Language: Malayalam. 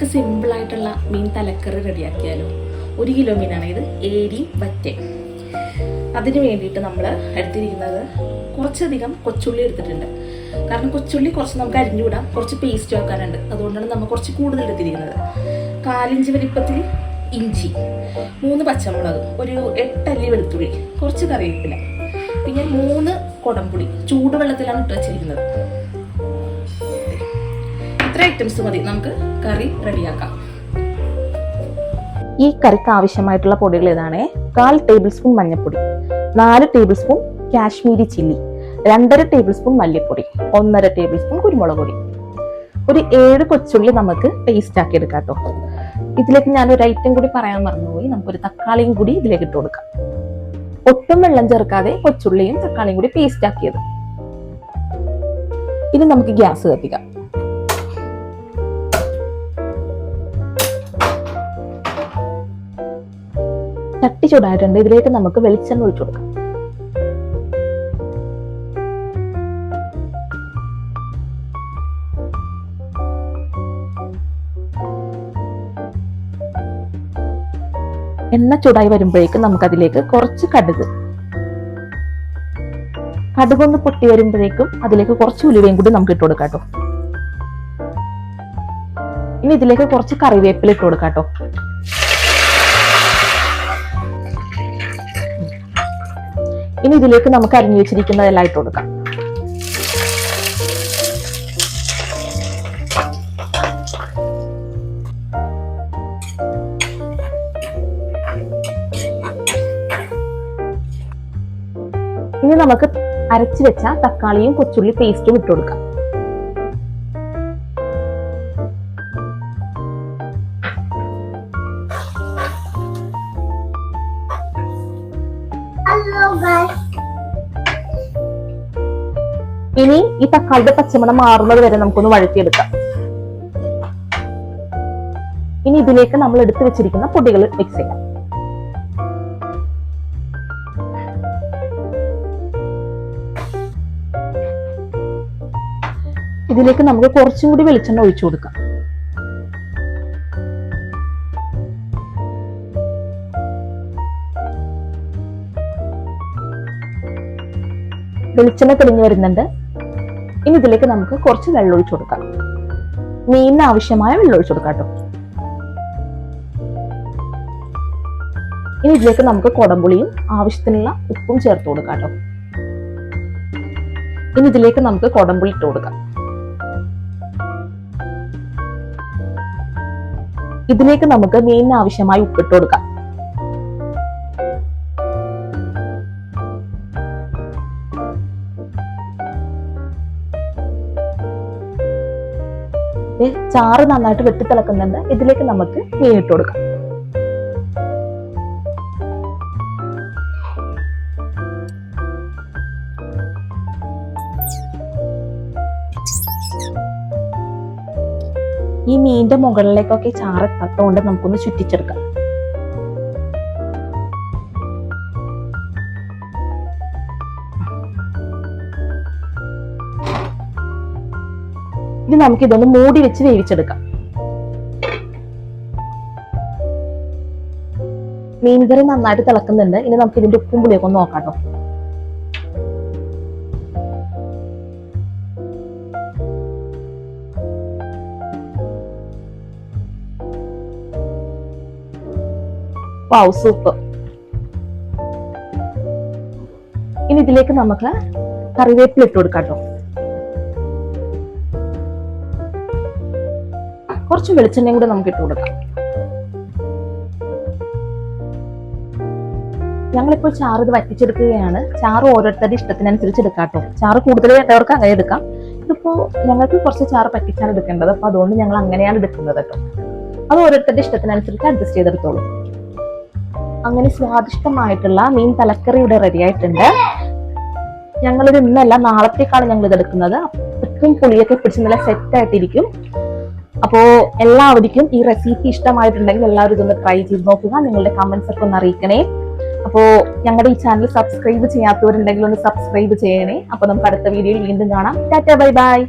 നമുക്ക് സിമ്പിളായിട്ടുള്ള മീൻ തലക്കറി റെഡിയാക്കിയാലോ. 1 കിലോ മീനാണ് ഇത്, ഏരി വറ്റ. അതിന് വേണ്ടിയിട്ട് നമ്മൾ എടുത്തിരിക്കുന്നത് കുറച്ചധികം കൊച്ചുള്ളി എടുത്തിട്ടുണ്ട്. കാരണം കൊച്ചുള്ളി കുറച്ച് നമുക്ക് അരിഞ്ഞുവിടാം, കുറച്ച് പേസ്റ്റ് വെക്കാനുണ്ട്. അതുകൊണ്ടാണ് നമ്മൾ കുറച്ച് കൂടുതൽ എടുത്തിരിക്കുന്നത്. 1/4 ഇഞ്ച് വലിപ്പത്തിൽ ഇഞ്ചി, 3 പച്ചമുളക്, ഒരു 8 അല്ലി വെളുത്തുള്ളി, കുറച്ച് കറിവേപ്പില, പിന്നെ 3 കുടംപുളി ചൂടുവെള്ളത്തിലാണ് ഇട്ട് വെച്ചിരിക്കുന്നത്. ഇത്ര ഐറ്റംസ് മതി, നമുക്ക് കറി റെഡിയാക്കാം. ഈ കറിക്ക് ആവശ്യമായിട്ടുള്ള പൊടികൾ ഇതാണ്: 1/4 ടേബിൾ സ്പൂൺ മഞ്ഞൾപ്പൊടി, 4 table spoon Kashmiri chilli, 2.5 table spoon മല്ലിപ്പൊടി, 1.5 ടേബിൾ സ്പൂൺ കുരുമുളക് പൊടി, ഒരു 7 കൊച്ചുള്ളി നമുക്ക് പേസ്റ്റ് ആക്കി എടുക്കാം കേട്ടോ. ഇതിലേക്ക് ഞാൻ ഒരു ഐറ്റം കൂടി പറയാൻ മറന്നുപോയി, നമുക്കൊരു തക്കാളിയും കൂടി ഇതിലേക്ക് ഇട്ട് കൊടുക്കാം. ഒട്ടും വെള്ളം ചേർക്കാതെ കൊച്ചുള്ളിയും തക്കാളിയും കൂടി പേസ്റ്റ് ആക്കിയത്. ഇനി നമുക്ക് ഗ്യാസ് കത്തിക്കാം. ചട്ടി ചൂടായിട്ടുണ്ട്, ഇതിലേക്ക് നമുക്ക് വെളിച്ചെണ്ണ ഒഴിച്ചു കൊടുക്കാം. എണ്ണ ചൂടായി വരുമ്പോഴേക്കും നമുക്ക് അതിലേക്ക് കുറച്ച് കടുകൊന്ന് പൊട്ടി വരുമ്പോഴേക്കും അതിലേക്ക് കുറച്ച് ഉലുവയും കൂടി നമുക്ക് ഇട്ട് കൊടുക്കാം കേട്ടോ. ഇനി ഇതിലേക്ക് കുറച്ച് കറിവേപ്പില ഇട്ട് കൊടുക്കാം കേട്ടോ. ഇനി ഇതിലേക്ക് നമുക്ക് അരിഞ്ഞു വെച്ചിരിക്കുന്നതെല്ലാം ഇട്ട് കൊടുക്കാം. ഇനി നമുക്ക് അരച്ചു വെച്ച തക്കാളിയും കൊച്ചുള്ളി പേസ്റ്റും ഇട്ട് കൊടുക്കാം. ഇനി ഈ തക്കാളിയുടെ പച്ചമണം മാറുന്നത് വരെ നമുക്കൊന്ന് വഴറ്റിയെടുക്കാം. ഇനി ഇതിലേക്ക് നമ്മൾ എടുത്തു വെച്ചിരിക്കുന്ന പൊടികൾ മിക്സ് ചെയ്യാം. ഇതിലേക്ക് നമുക്ക് കുറച്ചും കൂടി വെളിച്ചെണ്ണ ഒഴിച്ചു കൊടുക്കാം. വെളിച്ചെണ്ണ തെളിഞ്ഞു വരുന്നുണ്ട്. ഇനി ഇതിലേക്ക് നമുക്ക് കുറച്ച് വെള്ളം ഒഴിച്ചു കൊടുക്കാം. മീനിന് ആവശ്യമായ വെള്ളം ഒഴിച്ചു കൊടുക്കാം കേട്ടോ. ഇനി ഇതിലേക്ക് നമുക്ക് കുടംപുളിയും ആവശ്യത്തിനുള്ള ഉപ്പും ചേർത്ത് കൊടുക്കാം കേട്ടോ. ഇനി ഇതിലേക്ക് നമുക്ക് കുടംപുളി ഇട്ട് കൊടുക്കാം. ഇതിലേക്ക് നമുക്ക് മീനിന് ആവശ്യമായ ഉപ്പിട്ട് കൊടുക്കാം. ചാറ് നന്നായിട്ട് വെട്ടിത്തിളക്കുന്നുണ്ട്. ഇതിലേക്ക് നമുക്ക് മീൻ ഇട്ട് കൊടുക്കാം. ഈ മീനിന്റെ മുകളിലേക്കൊക്കെ ചാറ് എത്താത്തതുകൊണ്ട് നമുക്കൊന്ന് ചുറ്റിച്ചെടുക്കാം. ഇനി നമുക്ക് ഇതൊന്ന് മൂടി വെച്ച് വേവിച്ചെടുക്കാം. മീൻകറി നന്നായിട്ട് തിളക്കുന്നുണ്ട്. ഇനി നമുക്ക് ഇതിന്റെ ഉപ്പും പുളിയൊക്കെ ഒന്ന് നോക്കാം കേട്ടോ. സൂപ്പർ. ഇനി ഇതിലേക്ക് നമുക്ക് കറിവേപ്പില ഇട്ട് കൊടുക്കാം കേട്ടോ. കുറച്ച് വെളിച്ചെണ്ണയും കൂടെ നമുക്ക് ഇട്ട് കൊടുക്കാം. ഞങ്ങളിപ്പോൾ ചാറ് ഇത് വറ്റിച്ചെടുക്കുകയാണ്. ചാറ് ഓരോരുത്തരുടെ ഇഷ്ടത്തിനനുസരിച്ച് എടുക്കാം കേട്ടോ. ചാറ് കൂടുതൽ വേണ്ടവർക്ക് അങ്ങനെ എടുക്കാം. ഇതിപ്പോ ഞങ്ങൾക്ക് കുറച്ച് ചാറ് പറ്റിച്ചാണ് എടുക്കേണ്ടത്, അപ്പൊ അതുകൊണ്ട് ഞങ്ങൾ അങ്ങനെയാണ് എടുക്കുന്നത് കേട്ടോ. അത് ഓരോരുത്തരുടെ ഇഷ്ടത്തിനനുസരിച്ച് അഡ്ജസ്റ്റ് ചെയ്തെടുത്തോളൂ. അങ്ങനെ സ്വാദിഷ്ടമായിട്ടുള്ള മീൻ തലക്കറി ഇവിടെ റെഡി ആയിട്ടുണ്ട്. ഞങ്ങളിത് ഇന്നല്ല നാളത്തേക്കാണ് ഞങ്ങൾ ഇത് എടുക്കുന്നത്. അപ്പും പുളിയൊക്കെ പിടിച്ച് നല്ല സെറ്റ് ആയിട്ടിരിക്കും. അപ്പോ എല്ലാവർക്കും ഈ റെസിപ്പി ഇഷ്ടമായിട്ടുണ്ടെങ്കിൽ എല്ലാവരും ഇതൊന്ന് ട്രൈ ചെയ്ത് നോക്കുക. നിങ്ങളുടെ കമന്റ്സ് ഒക്കെ ഒന്ന് അറിയിക്കണേ. അപ്പോ ഞങ്ങളുടെ ഈ ചാനൽ സബ്സ്ക്രൈബ് ചെയ്യാത്തവരുണ്ടെങ്കിൽ ഒന്ന് സബ്സ്ക്രൈബ് ചെയ്യണേ. അപ്പൊ നമുക്ക് അടുത്ത വീഡിയോയിൽ വീണ്ടും കാണാം. Tata, bye bye.